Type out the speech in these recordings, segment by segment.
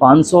500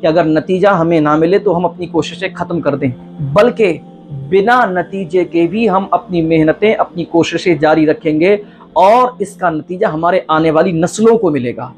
کہ اگر نتیجہ ہمیں نہ ملے تو ہم اپنی کوششیں ختم کر دیں، بلکہ بنا نتیجے کے بھی ہم اپنی محنتیں، اپنی کوششیں جاری رکھیں گے اور اس کا نتیجہ ہمارے آنے والی نسلوں کو ملے گا۔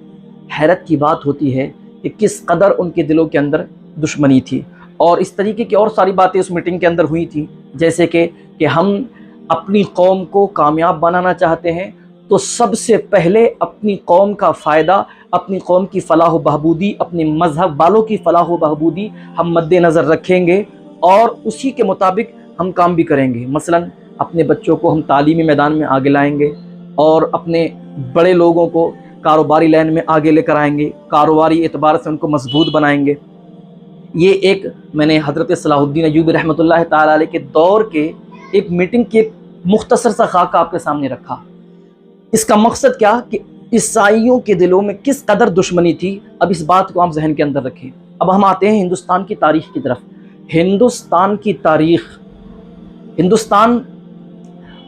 حیرت کی بات ہوتی ہے کہ کس قدر ان کے دلوں کے اندر دشمنی تھی، اور اس طریقے کی اور ساری باتیں اس میٹنگ کے اندر ہوئی تھیں، جیسے کہ ہم اپنی قوم کو کامیاب بنانا چاہتے ہیں تو سب سے پہلے اپنی قوم کا فائدہ، اپنی قوم کی فلاح و بہبودی، اپنے مذہب والوں کی فلاح و بہبودی ہم مد نظر رکھیں گے اور اسی کے مطابق ہم کام بھی کریں گے۔ مثلا اپنے بچوں کو ہم تعلیمی میدان میں آگے لائیں گے اور اپنے بڑے لوگوں کو کاروباری لائن میں آگے لے کر آئیں گے، کاروباری اعتبار سے ان کو مضبوط بنائیں گے۔ یہ ایک میں نے حضرت صلاح الدین ایوبی رحمۃ اللہ تعالیٰ علیہ کے دور کے ایک میٹنگ کے مختصر سا خاکہ آپ کے سامنے رکھا۔ اس کا مقصد کیا کہ عیسائیوں کے دلوں میں کس قدر دشمنی تھی، اب اس بات کو آپ ذہن کے اندر رکھیں۔ اب ہم آتے ہیں ہندوستان کی تاریخ کی طرف۔ ہندوستان کی تاریخ، ہندوستان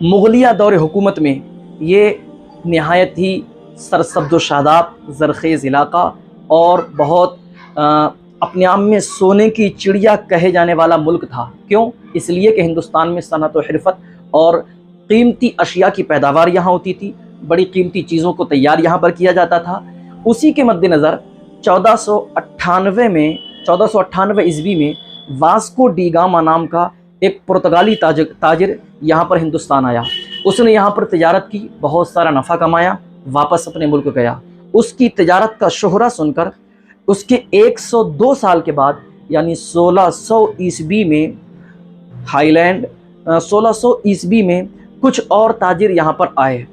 مغلیہ دور حکومت میں یہ نہایت ہی سرسبز و شاداب زرخیز علاقہ اور بہت اپنے آپ میں سونے کی چڑیا کہے جانے والا ملک تھا۔ کیوں؟ اس لیے کہ ہندوستان میں صنعت و حرفت اور قیمتی اشیاء کی پیداوار یہاں ہوتی تھی، بڑی قیمتی چیزوں کو تیار یہاں پر کیا جاتا تھا۔ اسی کے مد نظر 1498 عیسوی میں واسکو ڈی گاما نام کا ایک پرتگالی تاجر یہاں پر ہندوستان آیا۔ اس نے یہاں پر تجارت کی، بہت سارا نفع کمایا، واپس اپنے ملک گیا۔ اس کی تجارت کا شہرہ سن کر اس کے 102 سال کے بعد یعنی 1600 عیسوی میں 1600 عیسوی میں کچھ اور تاجر یہاں پر آئے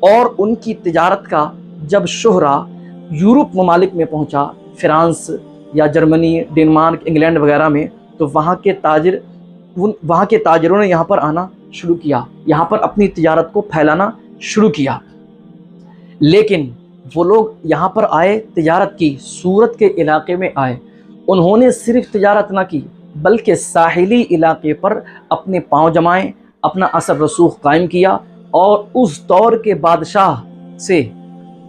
اور ان کی تجارت کا جب شہرہ یورپ ممالک میں پہنچا، فرانس یا جرمنی، ڈنمارک، انگلینڈ وغیرہ میں، تو وہاں کے تاجروں نے یہاں پر آنا شروع کیا، یہاں پر اپنی تجارت کو پھیلانا شروع کیا۔ لیکن وہ لوگ یہاں پر آئے، تجارت کی، سورت کے علاقے میں آئے، انہوں نے صرف تجارت نہ کی بلکہ ساحلی علاقے پر اپنے پاؤں جمائے، اپنا اثر رسوخ قائم کیا اور اس دور کے بادشاہ سے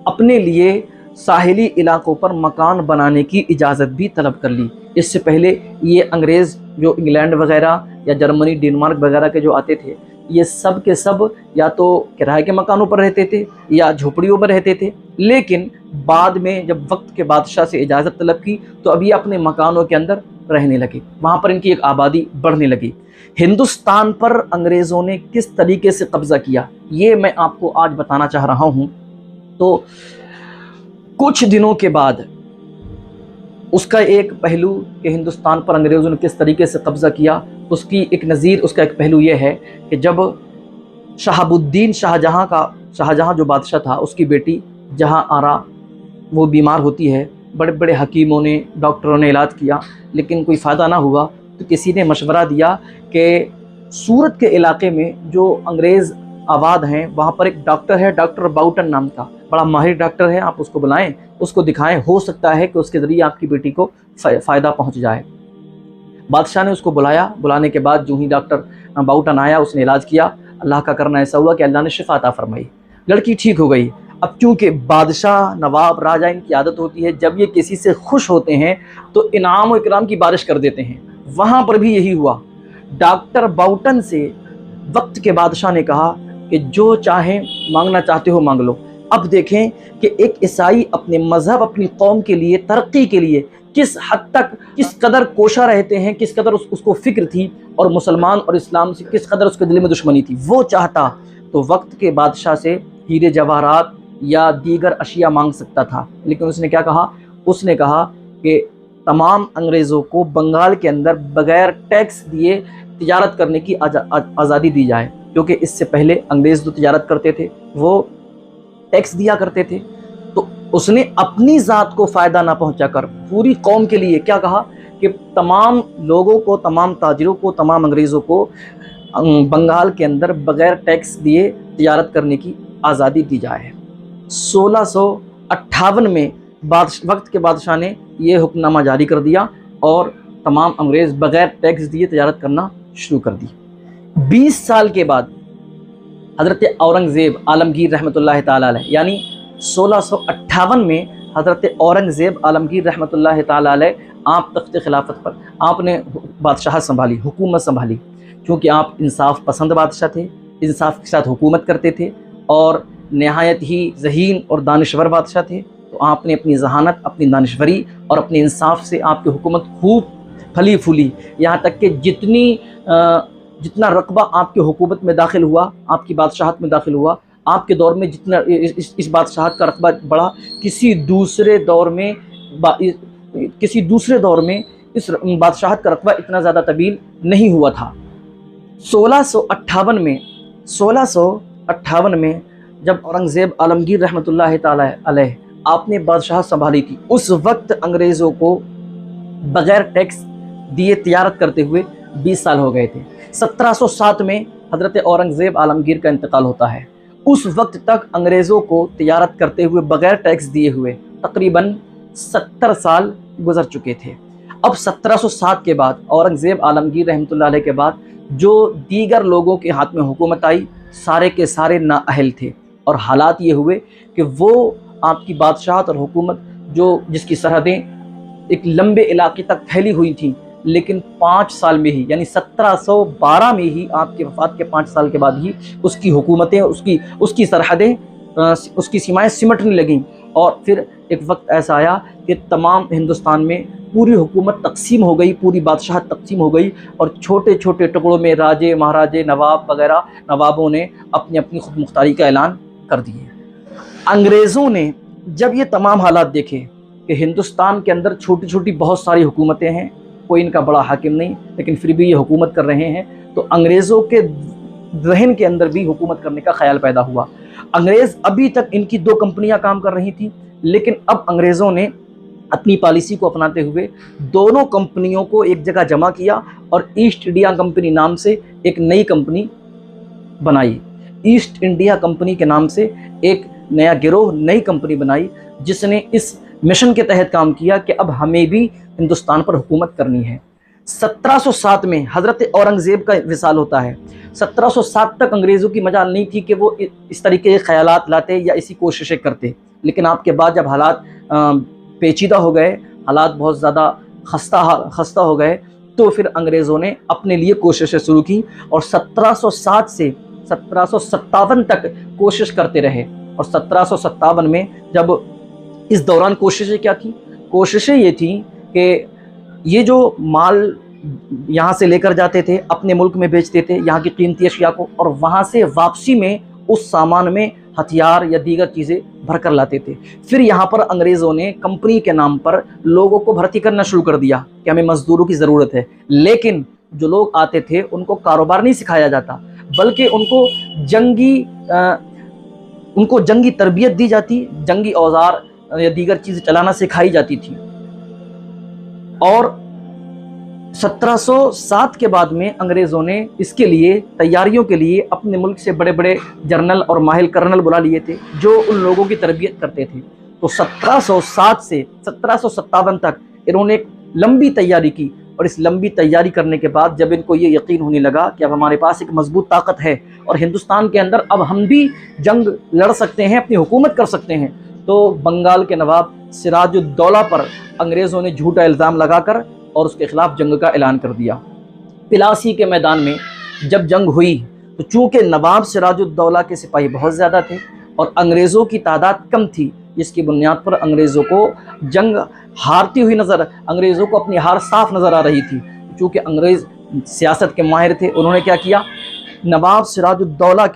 اپنے لیے ساحلی علاقوں پر مکان بنانے کی اجازت بھی طلب کر لی۔ اس سے پہلے یہ انگریز جو انگلینڈ وغیرہ یا جرمنی، ڈنمارک وغیرہ کے جو آتے تھے، یہ سب کے سب یا تو کرائے کے مکانوں پر رہتے تھے یا جھوپڑیوں پر رہتے تھے، لیکن بعد میں جب وقت کے بادشاہ سے اجازت طلب کی تو اب یہ اپنے مکانوں کے اندر رہنے لگے، وہاں پر ان کی ایک آبادی بڑھنے لگی۔ ہندوستان پر انگریزوں نے کس طریقے سے قبضہ کیا یہ میں آپ کو آج بتانا چاہ رہا ہوں۔ تو کچھ دنوں کے بعد اس کا ایک پہلو کہ ہندوستان پر انگریزوں نے کس طریقے سے قبضہ کیا، اس کی ایک نظیر، اس کا ایک پہلو یہ ہے کہ جب شہاب الدین شاہجہاں جو بادشاہ تھا، اس کی بیٹی جہاں آرا وہ بیمار ہوتی ہے، بڑے بڑے حکیموں نے، ڈاکٹروں نے علاج کیا لیکن کوئی فائدہ نہ ہوا، تو کسی نے مشورہ دیا کہ سورت کے علاقے میں جو انگریز آباد ہیں وہاں پر ایک ڈاکٹر ہے، ڈاکٹر باؤٹن نام کا، بڑا ماہر ڈاکٹر ہے، آپ اس کو بلائیں، اس کو دکھائیں، ہو سکتا ہے کہ اس کے ذریعے آپ کی بیٹی کو فائدہ پہنچ جائے۔ بادشاہ نے اس کو بلایا، بلانے کے بعد جو ہی ڈاکٹر باؤٹن آیا، اس نے علاج کیا، اللہ کا کرنا ایسا ہوا کہ اللہ نے شفا عطا فرمائی، لڑکی ٹھیک ہو گئی۔ اب چونکہ بادشاہ، نواب، راجہ، ان کی عادت ہوتی ہے جب یہ کسی سے خوش ہوتے ہیں تو انعام و اکرام کی بارش کر دیتے ہیں، وہاں پر بھی یہی ہوا۔ ڈاکٹر باؤٹن سے وقت کے بادشاہ نے کہا کہ جو چاہیں مانگنا چاہتے ہو مانگ لو۔ اب دیکھیں کہ ایک عیسائی اپنے مذہب، اپنی قوم کے لیے، ترقی کے لیے کس حد تک، کس قدر کوشاں رہتے ہیں، کس قدر اس کو فکر تھی، اور مسلمان اور اسلام سے کس قدر اس کے دل میں دشمنی تھی۔ وہ چاہتا تو وقت کے بادشاہ سے ہیرے جواہرات یا دیگر اشیاء مانگ سکتا تھا، لیکن اس نے کیا کہا؟ اس نے کہا کہ تمام انگریزوں کو بنگال کے اندر بغیر ٹیکس دیے تجارت کرنے کی آزادی دی جائے، کیونکہ اس سے پہلے انگریز جو تجارت کرتے تھے وہ ٹیکس دیا کرتے تھے۔ تو اس نے اپنی ذات کو فائدہ نہ پہنچا کر پوری قوم کے لیے کیا کہا کہ تمام لوگوں کو، تمام تاجروں کو، تمام انگریزوں کو بنگال کے اندر بغیر ٹیکس دیے تجارت کرنے کی آزادی دی جائے۔ 1658 میں وقت کے بادشاہ نے یہ حکم نامہ جاری کر دیا اور تمام انگریز بغیر ٹیکس دیے تجارت کرنا شروع کر دی۔ 20 سال کے بعد حضرت اورنگزیب عالمگیر رحمۃ اللہ تعالی علیہ، یعنی 1658 میں حضرت اورنگزیب عالمگیر رحمۃ اللہ تعالیٰ علیہ آپ تخت خلافت پر آپ نے بادشاہت سنبھالی، حکومت سنبھالی، چونکہ آپ انصاف پسند بادشاہ تھے، انصاف کے ساتھ حکومت کرتے تھے اور نہایت ہی ذہین اور دانشور بادشاہ تھے، تو آپ نے اپنی ذہانت، اپنی دانشوری اور اپنے انصاف سے آپ کی حکومت خوب پھلی پھولی، یہاں تک کہ جتنا رقبہ آپ کی حکومت میں داخل ہوا، آپ کی بادشاہت میں داخل ہوا، آپ کے دور میں جتنا اس بادشاہت کا رقبہ بڑھا، کسی دوسرے دور میں اس بادشاہت کا رقبہ اتنا زیادہ طویل نہیں ہوا تھا۔ 1658 میں جب اورنگزیب عالمگیر رحمۃ اللہ تعالی علیہ آپ نے بادشاہت سنبھالی تھی، اس وقت انگریزوں کو بغیر ٹیکس دیے تجارت کرتے ہوئے 20 سال ہو گئے تھے۔ 1707 میں حضرت اورنگزیب عالمگیر کا انتقال ہوتا ہے۔ اس وقت تک انگریزوں کو تجارت کرتے ہوئے بغیر ٹیکس دیے ہوئے تقریباً 70 سال گزر چکے تھے۔ اب 1707 کے بعد اورنگزیب عالمگیر رحمۃ اللہ علیہ کے بعد جو دیگر لوگوں کے ہاتھ میں حکومت آئی، سارے کے سارے نااہل تھے، اور حالات یہ ہوئے کہ وہ آپ کی بادشاہت اور حکومت جس کی سرحدیں ایک لمبے علاقے تک پھیلی ہوئی تھیں، لیکن 5 سال میں ہی، یعنی 1712 میں ہی، آپ کے وفات کے 5 سال کے بعد ہی اس کی حکومتیں، اس کی سرحدیں، اس کی سیمائیں سمٹنے لگیں، اور پھر ایک وقت ایسا آیا کہ تمام ہندوستان میں پوری حکومت تقسیم ہو گئی، پوری بادشاہت تقسیم ہو گئی، اور چھوٹے چھوٹے ٹکڑوں میں راجے، مہاراجے، نواب وغیرہ نوابوں نے اپنی اپنی خود مختاری کا اعلان کر دیے۔ انگریزوں نے جب یہ تمام حالات دیکھے کہ ہندوستان کے اندر چھوٹی چھوٹی بہت ساری حکومتیں ہیں، کوئی ان کا بڑا حاکم نہیں، لیکن پھر بھی یہ حکومت کر رہے ہیں، تو انگریزوں کے ذہن کے اندر بھی حکومت کرنے کا خیال پیدا ہوا۔ انگریز ابھی تک ان کی 2 کمپنیاں کام کر رہی تھیں، لیکن اب انگریزوں نے اپنی پالیسی کو اپناتے ہوئے دونوں کمپنیوں کو ایک جگہ جمع کیا اور ایسٹ انڈیا کمپنی نام سے ایک نئی کمپنی بنائی۔ ایسٹ انڈیا کمپنی کے نام سے ایک نیا گروہ، نئی کمپنی بنائی، جس نے اس مشن کے تحت کام کیا کہ اب ہمیں بھی ہندوستان پر حکومت کرنی ہے۔ 1707 میں حضرت اورنگزیب کا وصال ہوتا ہے۔ 1707 تک انگریزوں کی مجال نہیں تھی کہ وہ اس طریقے کے خیالات لاتے یا ایسی کوششیں کرتے، لیکن آپ کے بعد جب حالات پیچیدہ ہو گئے، حالات بہت زیادہ خستہ ہو گئے، تو پھر انگریزوں نے اپنے لیے کوششیں شروع کی، اور 1707 سے 1757 تک کوشش کرتے رہے۔ اور 1757 میں جب اس دوران کوششیں کیا تھیں؟ کوششیں یہ تھیں کہ یہ جو مال یہاں سے لے کر جاتے تھے، اپنے ملک میں بیچتے تھے یہاں کی قیمتی اشیاء کو، اور وہاں سے واپسی میں اس سامان میں ہتھیار یا دیگر چیزیں بھر کر لاتے تھے۔ پھر یہاں پر انگریزوں نے کمپنی کے نام پر لوگوں کو بھرتی کرنا شروع کر دیا کہ ہمیں مزدوروں کی ضرورت ہے، لیکن جو لوگ آتے تھے ان کو کاروبار نہیں سکھایا جاتا، بلکہ ان کو جنگی تربیت دی جاتی، جنگی اوزار یا دیگر چیزیں چلانا سکھائی جاتی تھی۔ اور 1707 کے بعد میں انگریزوں نے اس کے لیے تیاریوں کے لیے اپنے ملک سے بڑے بڑے جرنل اور ماہر کرنل بلا لیے تھے جو ان لوگوں کی تربیت کرتے تھے۔ تو 1707 سے 1757 تک انہوں نے ایک لمبی تیاری کی، اور اس لمبی تیاری کرنے کے بعد جب ان کو یہ یقین ہونے لگا کہ اب ہمارے پاس ایک مضبوط طاقت ہے اور ہندوستان کے اندر اب ہم بھی جنگ لڑ سکتے ہیں، اپنی حکومت کر سکتے ہیں، تو بنگال کے نواب سراج الدولہ پر انگریزوں نے جھوٹا الزام لگا کر اور اس کے خلاف جنگ کا اعلان کر دیا۔ پلاسی کے میدان میں جب جنگ ہوئی تو چونکہ نواب سراج الدولہ کے سپاہی بہت زیادہ تھے اور انگریزوں کی تعداد کم تھی، جس کی بنیاد پر انگریزوں کو جنگ ہارتی ہوئی انگریزوں کو اپنی ہار صاف نظر آ رہی تھی۔ چونکہ انگریز سیاست کے ماہر تھے، انہوں نے کیا کیا، نواب سراج الدولہ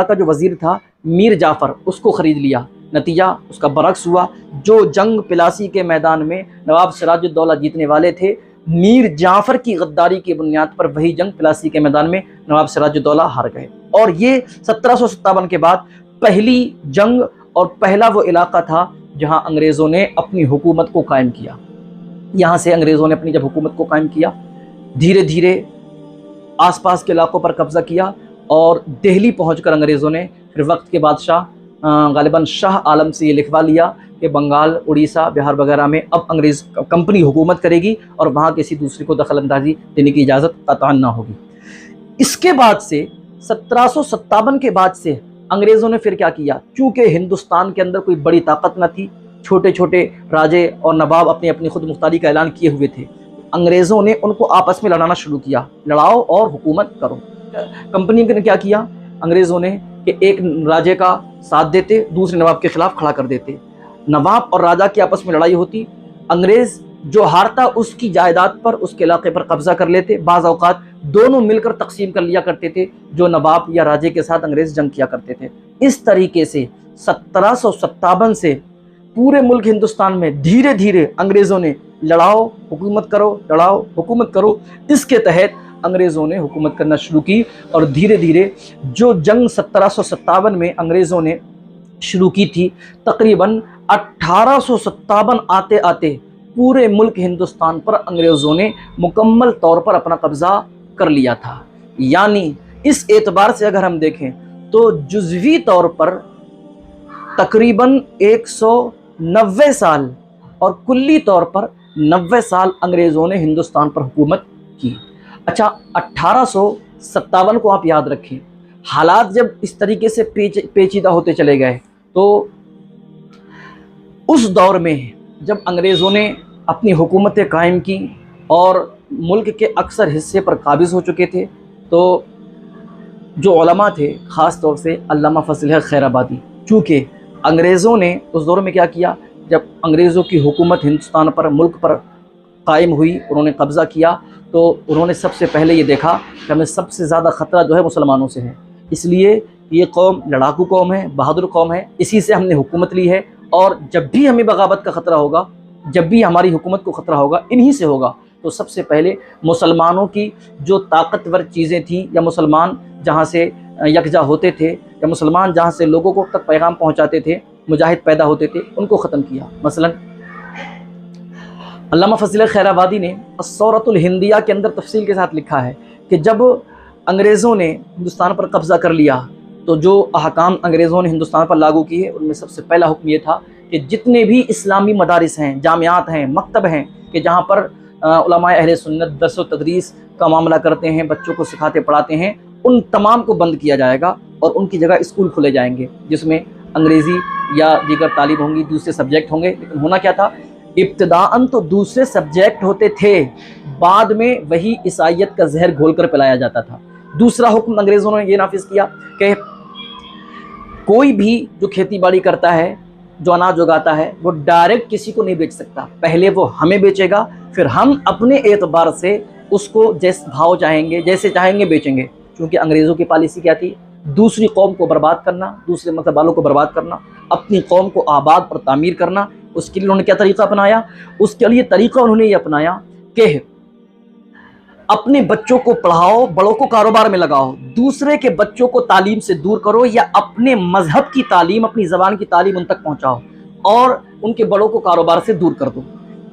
کا جو وزیر تھا میر جعفر، اس کو خرید لیا۔ نتیجہ اس کا برعکس ہوا، جو جنگ پلاسی کے میدان میں نواب سراج الدولہ جیتنے والے تھے، میر جعفر کی غداری کی بنیاد پر وہی جنگ پلاسی کے میدان میں نواب سراج الدولہ ہار گئے۔ اور یہ 1757 کے بعد پہلی جنگ اور پہلا وہ علاقہ تھا جہاں انگریزوں نے اپنی حکومت کو قائم کیا۔ یہاں سے انگریزوں نے اپنی جب حکومت کو قائم کیا، دھیرے دھیرے آس پاس کے علاقوں پر قبضہ کیا، اور دہلی پہنچ کر انگریزوں نے پھر وقت کے بادشاہ غالباً شاہ عالم سے یہ لکھوا لیا کہ بنگال، اڑیسہ، بہار وغیرہ میں اب انگریز کمپنی حکومت کرے گی اور وہاں کسی دوسرے کو دخل اندازی دینے کی اجازت قطعاً نہ ہوگی۔ اس کے بعد سے 1757 کے بعد سے انگریزوں نے پھر کیا کیا، چونکہ ہندوستان کے اندر کوئی بڑی طاقت نہ تھی، چھوٹے چھوٹے راجے اور نواب اپنی اپنی خود مختاری کا اعلان کیے ہوئے تھے، انگریزوں نے ان کو آپس میں لڑانا شروع کیا، لڑاؤ اور حکومت کرو۔ کمپنی نے کیا کیا انگریزوں نے کہ ایک راجے کا ساتھ دیتے، دوسرے نواب کے خلاف کھڑا کر دیتے، نواب اور راجا کی آپس میں لڑائی ہوتی، انگریز جو ہارتا اس کی جائیداد پر، اس کے علاقے پر قبضہ کر لیتے، بعض اوقات دونوں مل کر تقسیم کر لیا کرتے تھے، جو نواب یا راجے کے ساتھ انگریز جنگ کیا کرتے تھے۔ اس طریقے سے 1757 سے پورے ملک ہندوستان میں دھیرے دھیرے انگریزوں نے لڑاؤ حکومت کرو، لڑاؤ حکومت کرو، اس کے تحت انگریزوں نے حکومت کرنا شروع کی، اور دھیرے دھیرے جو جنگ 1757 میں انگریزوں نے شروع کی تھی، تقریباً 1857 آتے آتے پورے ملک ہندوستان پر انگریزوں نے مکمل طور پر اپنا قبضہ کر لیا تھا۔ یعنی اس اعتبار سے اگر ہم دیکھیں تو جزوی طور پر تقریباً 190 سال اور کلی طور پر 90 سال انگریزوں نے ہندوستان پر حکومت کی۔ اچھا، 1857 کو آپ یاد رکھیں، حالات جب اس طریقے سے پیچیدہ ہوتے چلے گئے تو اس دور میں جب انگریزوں نے اپنی حکومتیں قائم کی اور ملک کے اکثر حصے پر قابض ہو چکے تھے، تو جو علماء تھے، خاص طور سے علامہ فضل الحق خیر آبادی، چونکہ انگریزوں نے اس دور میں کیا کیا، جب انگریزوں کی حکومت ہندوستان پر، ملک پر قائم ہوئی، انہوں نے قبضہ کیا، تو انہوں نے سب سے پہلے یہ دیکھا کہ ہمیں سب سے زیادہ خطرہ جو ہے مسلمانوں سے ہے، اس لیے یہ قوم لڑاکو قوم ہے، بہادر قوم ہے، اسی سے ہم نے حکومت لی ہے، اور جب بھی ہمیں بغاوت کا خطرہ ہوگا، جب بھی ہماری حکومت کو خطرہ ہوگا، انہی سے ہوگا۔ تو سب سے پہلے مسلمانوں کی جو طاقتور چیزیں تھیں، یا مسلمان جہاں سے یکجا ہوتے تھے، یا مسلمان جہاں سے لوگوں کو تک پیغام پہنچاتے تھے، مجاہد پیدا ہوتے تھے، ان کو ختم کیا۔ مثلا علامہ فضل الحق خیر آبادی نے الثورۃ الہندیہ کے اندر تفصیل کے ساتھ لکھا ہے کہ جب انگریزوں نے ہندوستان پر قبضہ کر لیا تو جو احکام انگریزوں نے ہندوستان پر لاگو کیے، ان میں سب سے پہلا حکم یہ تھا کہ جتنے بھی اسلامی مدارس ہیں، جامعات ہیں، مکتب ہیں، کہ جہاں پر علماء اہل سنت درس و تدریس کا معاملہ کرتے ہیں، بچوں کو سکھاتے پڑھاتے ہیں، ان تمام کو بند کیا جائے گا، اور ان کی جگہ اسکول کھولے جائیں گے جس میں انگریزی یا دیگر تعلیم ہوں گی، دوسرے سبجیکٹ ہوں گے۔ لیکن ہونا کیا تھا، ابتداءً تو دوسرے سبجیکٹ ہوتے تھے، بعد میں وہی عیسائیت کا زہر گھول کر پلایا جاتا تھا۔ دوسرا حکم انگریزوں نے یہ نافذ کیا کہ کوئی بھی جو کھیتی باڑی کرتا ہے، جو اناج اگاتا ہے، وہ ڈائریکٹ کسی کو نہیں بیچ سکتا، پہلے وہ ہمیں بیچے گا، پھر ہم اپنے اعتبار سے اس کو جیسے بھاؤ چاہیں گے، جیسے چاہیں گے بیچیں گے۔ کیونکہ انگریزوں کی پالیسی کیا تھی، دوسری قوم کو برباد کرنا، دوسرے مذہب والوں کو برباد کرنا، اپنی قوم کو آباد اور تعمیر کرنا۔ اس کے لیے انہوں نے کیا طریقہ اپنایا، اس کے لیے طریقہ انہوں نے یہ اپنایا کہ اپنے بچوں کو پڑھاؤ، بڑوں کو کاروبار میں لگاؤ، دوسرے کے بچوں کو تعلیم سے دور کرو، یا اپنے مذہب کی تعلیم، اپنی زبان کی تعلیم ان تک پہنچاؤ، اور ان کے بڑوں کو کاروبار سے دور کر دو۔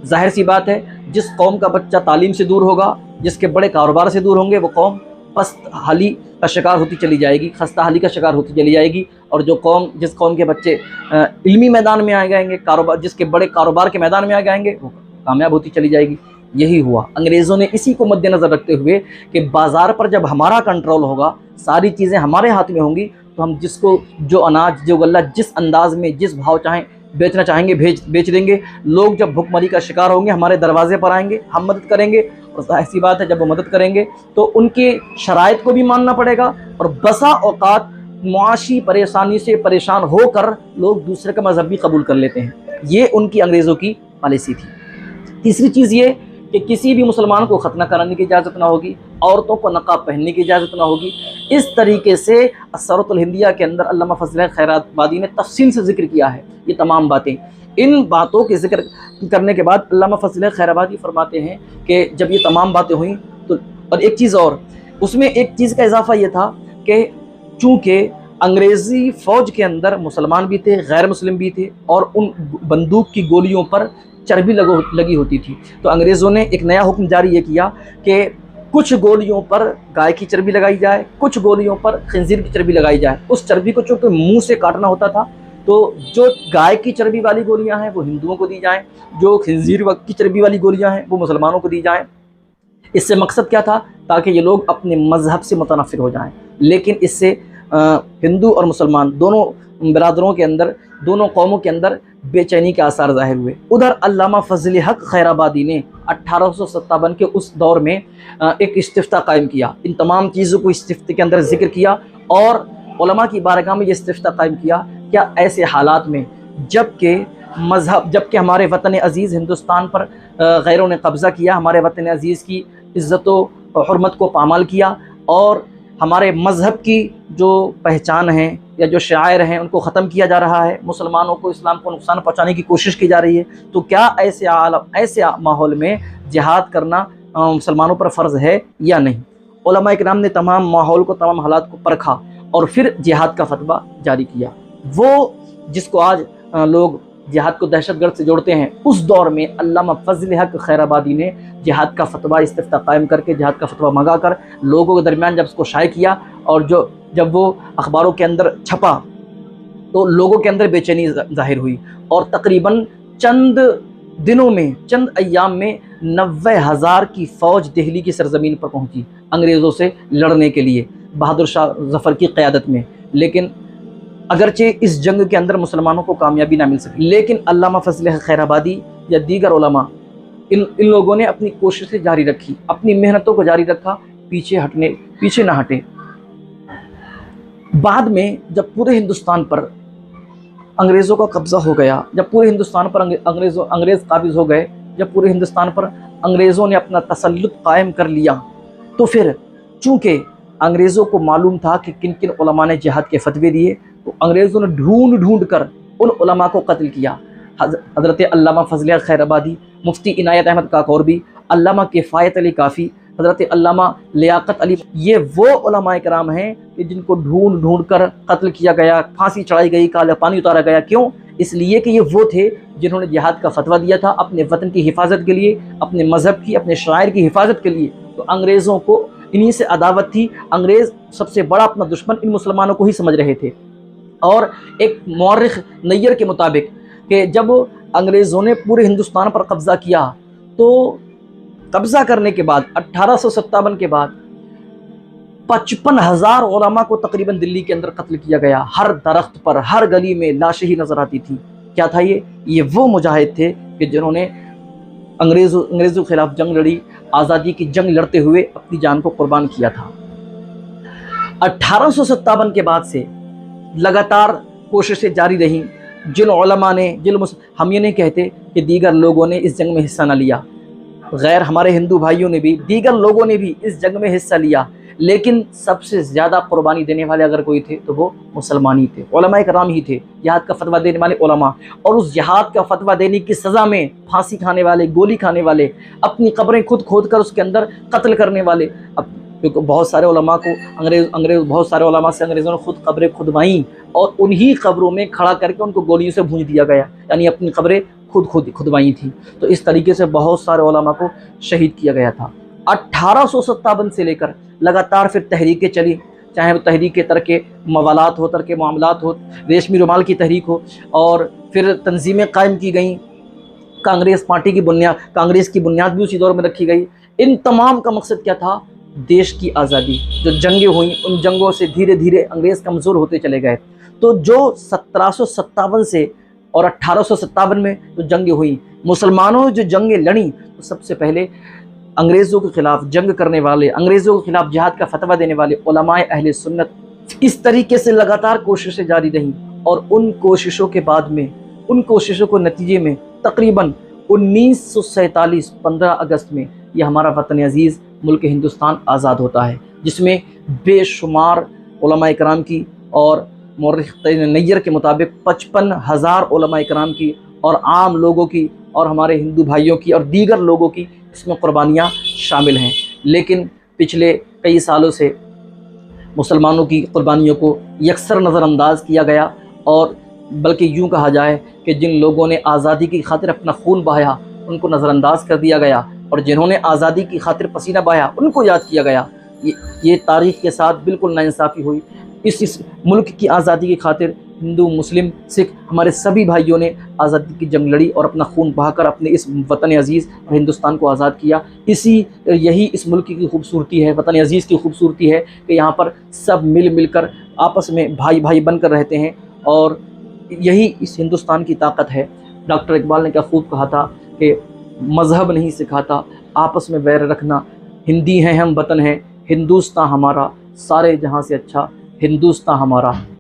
ظاہر سی بات ہے، جس قوم کا بچہ تعلیم سے دور ہوگا، جس کے بڑے کاروبار سے دور ہوں گے، وہ قوم پست حالی کا شکار ہوتی چلی جائے گی، خستہ حالی کا شکار ہوتی چلی جائے گی، اور جس قوم کے بچے علمی میدان میں آ جائیں گے، جس کے بڑے کاروبار کے میدان میں آ جائیں گے، وہ کامیاب ہوتی چلی جائے گی۔ یہی ہوا، انگریزوں نے اسی کو مد نظر رکھتے ہوئے کہ بازار پر جب ہمارا کنٹرول ہوگا، ساری چیزیں ہمارے ہاتھ میں ہوں گی، تو ہم جس کو جو اناج، جو غلہ جس انداز میں، جس بھاؤ چاہیں بیچنا چاہیں گے بیچ دیں گے۔ لوگ جب بھوک مری کا شکار ہوں گے، ہمارے دروازے پر آئیں گے، ہم مدد کریں گے، اور ظاہر سی بات ہے جب وہ مدد کریں گے تو ان کے شرائط کو بھی ماننا پڑے گا، اور بسا اوقات معاشی پریشانی سے پریشان ہو کر لوگ دوسرے کا مذہب بھی قبول کر لیتے ہیں۔ یہ ان کی انگریزوں کی پالیسی تھی۔ تیسری چیز یہ کہ کسی بھی مسلمان کو ختنہ کرانے کی اجازت نہ ہوگی، عورتوں کو نقاب پہننے کی اجازت نہ ہوگی۔ اس طریقے سے الثورۃ الہندیہ کے اندر علامہ فضل الحق خیر آبادی نے تفصیل سے ذکر کیا ہے یہ تمام باتیں۔ ان باتوں کے ذکر کرنے کے بعد علامہ فضل الحق خیر آبادی فرماتے ہیں کہ جب یہ تمام باتیں ہوئیں تو، اور ایک چیز اور، اس میں ایک چیز کا اضافہ یہ تھا کہ چونکہ انگریزی فوج کے اندر مسلمان بھی تھے، غیر مسلم بھی تھے، اور ان بندوق کی گولیوں پر چربی لگی ہوتی تھی، تو انگریزوں نے ایک نیا حکم جاری یہ کیا کہ کچھ گولیوں پر گائے کی چربی لگائی جائے، کچھ گولیوں پر خنزیر کی چربی لگائی جائے۔ اس چربی کو چونکہ منہ سے کاٹنا ہوتا تھا، تو جو گائے کی چربی والی گولیاں ہیں وہ ہندوؤں کو دی جائیں، جو خنزیر کی چربی والی گولیاں ہیں وہ مسلمانوں کو دی جائیں۔ اس سے مقصد کیا تھا، تاکہ یہ لوگ اپنے مذہب سے متنفر ہو جائیں۔ لیکن اس سے ہندو اور مسلمان دونوں برادروں کے اندر، دونوں قوموں کے اندر بے چینی کے آثار ظاہر ہوئے۔ ادھر علامہ فضل حق خیرآبادی نے 1857 کے اس دور میں ایک استفتاء قائم کیا، ان تمام چیزوں کو استفتاء کے اندر ذکر کیا اور علماء کی بارگاہ میں یہ استفتاء قائم کیا کیا ایسے حالات میں جبکہ ہمارے وطن عزیز ہندوستان پر غیروں نے قبضہ کیا، ہمارے وطن عزیز کی عزت و حرمت کو پامال کیا اور ہمارے مذہب کی جو پہچان ہے یا جو شعائر ہیں ان کو ختم کیا جا رہا ہے، مسلمانوں کو، اسلام کو نقصان پہنچانے کی کوشش کی جا رہی ہے، تو کیا ایسے ماحول میں جہاد کرنا مسلمانوں پر فرض ہے یا نہیں؟ علماء کرام نے تمام ماحول کو، تمام حالات کو پرکھا اور پھر جہاد کا فتویٰ جاری کیا۔ وہ جس کو آج لوگ جہاد کو دہشت گرد سے جوڑتے ہیں، اس دور میں علامہ فضل حق خیرآبادی نے جہاد کا فتویٰ استفتاء قائم کر کے، جہاد کا فتویٰ منگا کر لوگوں کے درمیان جب اس کو شائع کیا اور جب وہ اخباروں کے اندر چھپا تو لوگوں کے اندر بے چینی ظاہر ہوئی اور تقریباً چند دنوں میں، چند ایام میں 90,000 کی فوج دہلی کی سرزمین پر پہنچی انگریزوں سے لڑنے کے لیے بہادر شاہ ظفر کی قیادت میں۔ لیکن اگرچہ اس جنگ کے اندر مسلمانوں کو کامیابی نہ مل سکی، لیکن علامہ فضل حق خیرآبادی یا دیگر علماء ان لوگوں نے اپنی کوششیں جاری رکھی، اپنی محنتوں کو جاری رکھا، پیچھے نہ ہٹے۔ بعد میں جب پورے ہندوستان پر انگریزوں کا قبضہ ہو گیا، جب پورے ہندوستان پر انگریز قابض ہو گئے، جب پورے ہندوستان پر انگریزوں نے اپنا تسلط قائم کر لیا، تو پھر چونکہ انگریزوں کو معلوم تھا کہ کن کن علماء نے جہاد کے فتوے دیے، تو انگریزوں نے ڈھونڈ کر ان علماء کو قتل کیا۔ حضرت علامہ فضل حق خیرآبادی، مفتی عنایت احمد کاکوربی، علامہ کفایت علی کافی، حضرت علامہ لیاقت علی، یہ وہ علماء کرام ہیں کہ جن کو ڈھونڈ کر قتل کیا گیا، پھانسی چڑھائی گئی، کالا پانی اتارا گیا۔ کیوں؟ اس لیے کہ یہ وہ تھے جنہوں نے جہاد کا فتویٰ دیا تھا اپنے وطن کی حفاظت کے لیے، اپنے مذہب کی، اپنے شاعر کی حفاظت کے لیے۔ تو انگریزوں کو انہی سے عداوت تھی، انگریز سب سے بڑا اپنا دشمن ان مسلمانوں کو ہی سمجھ رہے تھے۔ اور ایک مورخ نییر کے مطابق کہ جب انگریزوں نے پورے ہندوستان پر قبضہ کیا تو قبضہ کرنے کے بعد 1857 کے بعد 55,000 علماء کو تقریباً دلی کے اندر قتل کیا گیا۔ ہر درخت پر، ہر گلی میں لاشیں ہی نظر آتی تھی۔ کیا تھا یہ وہ مجاہد تھے کہ جنہوں نے انگریزوں کے خلاف جنگ لڑی، آزادی کی جنگ لڑتے ہوئے اپنی جان کو قربان کیا تھا۔ 1857 کے بعد سے لگاتار کوششیں جاری رہیں۔ جن علماء نے، ہم یہ نہیں کہتے کہ دیگر لوگوں نے اس جنگ میں حصہ نہ لیا، غیر ہمارے ہندو بھائیوں نے بھی، دیگر لوگوں نے بھی اس جنگ میں حصہ لیا، لیکن سب سے زیادہ قربانی دینے والے اگر کوئی تھے تو وہ مسلمان ہی تھے، علماء کرام ہی تھے، جہاد کا فتویٰ دینے والے علماء۔ اور اس جہاد کا فتویٰ دینے کی سزا میں پھانسی کھانے والے، گولی کھانے والے، اپنی قبریں خود کھود کر اس کے اندر قتل کرنے والے۔ اب کیونکہ بہت سارے علماء کو بہت سارے علماء سے انگریزوں نے خود قبریں کھدوائیں اور انہی قبروں میں کھڑا کر کے ان کو گولیوں سے بھونج دیا گیا، یعنی اپنی قبریں خود کھدوائی تھیں۔ تو اس طریقے سے بہت سارے علماء کو شہید کیا گیا تھا۔ 1857 سے لے کر لگاتار پھر تحریکیں چلی، چاہے وہ تحریک ترک موالات ہو، ترک معاملات ہو، ریشمی رومال کی تحریک ہو، اور پھر تنظیمیں قائم کی گئیں۔ کانگریس کی بنیاد بھی اسی دور میں رکھی گئی۔ ان تمام کا مقصد کیا تھا؟ دیش کی آزادی۔ جو جنگیں ہوئیں ان جنگوں سے دھیرے دھیرے انگریز کمزور ہوتے چلے گئے۔ تو جو 1757 سے اور 1857 میں جو جنگیں ہوئیں، مسلمانوں جو جنگیں لڑیں، تو سب سے پہلے انگریزوں کے خلاف جنگ کرنے والے، انگریزوں کے خلاف جہاد کا فتویٰ دینے والے علماء اہل سنت اس طریقے سے لگاتار کوششیں جاری رہیں۔ اور ان کوششوں کے بعد میں، ان کوششوں کو نتیجے میں تقریباً 1947 15 اگست میں یہ ہمارا وطن عزیز ملک ہندوستان آزاد ہوتا ہے، جس میں بے شمار علماء کرام کی اور مورخ نییر کے مطابق 55,000 علماء کرام کی اور عام لوگوں کی اور ہمارے ہندو بھائیوں کی اور دیگر لوگوں کی اس میں قربانیاں شامل ہیں۔ لیکن پچھلے کئی سالوں سے مسلمانوں کی قربانیوں کو یکسر نظر انداز کیا گیا، اور بلکہ یوں کہا جائے کہ جن لوگوں نے آزادی کی خاطر اپنا خون بہایا ان کو نظر انداز کر دیا گیا، اور جنہوں نے آزادی کی خاطر پسینہ بہایا ان کو یاد کیا گیا۔ یہ تاریخ کے ساتھ بالکل ناانصافی ہوئی۔ اس ملک کی آزادی کی خاطر ہندو، مسلم، سکھ، ہمارے سبھی بھائیوں نے آزادی کی جنگ لڑی اور اپنا خون بہا کر اپنے اس وطن عزیز اور ہندوستان کو آزاد کیا۔ یہی اس ملک کی خوبصورتی ہے، وطن عزیز کی خوبصورتی ہے کہ یہاں پر سب مل کر آپس میں بھائی بھائی بن کر رہتے ہیں، اور یہی اس ہندوستان کی طاقت ہے۔ ڈاکٹر اقبال نے کیا خوب کہا تھا کہ مذہب نہیں سکھاتا آپس میں ویر رکھنا، ہندی ہیں ہم وطن ہیں، ہندوستاں ہمارا، سارے جہاں سے اچھا ہندوستاں ہمارا۔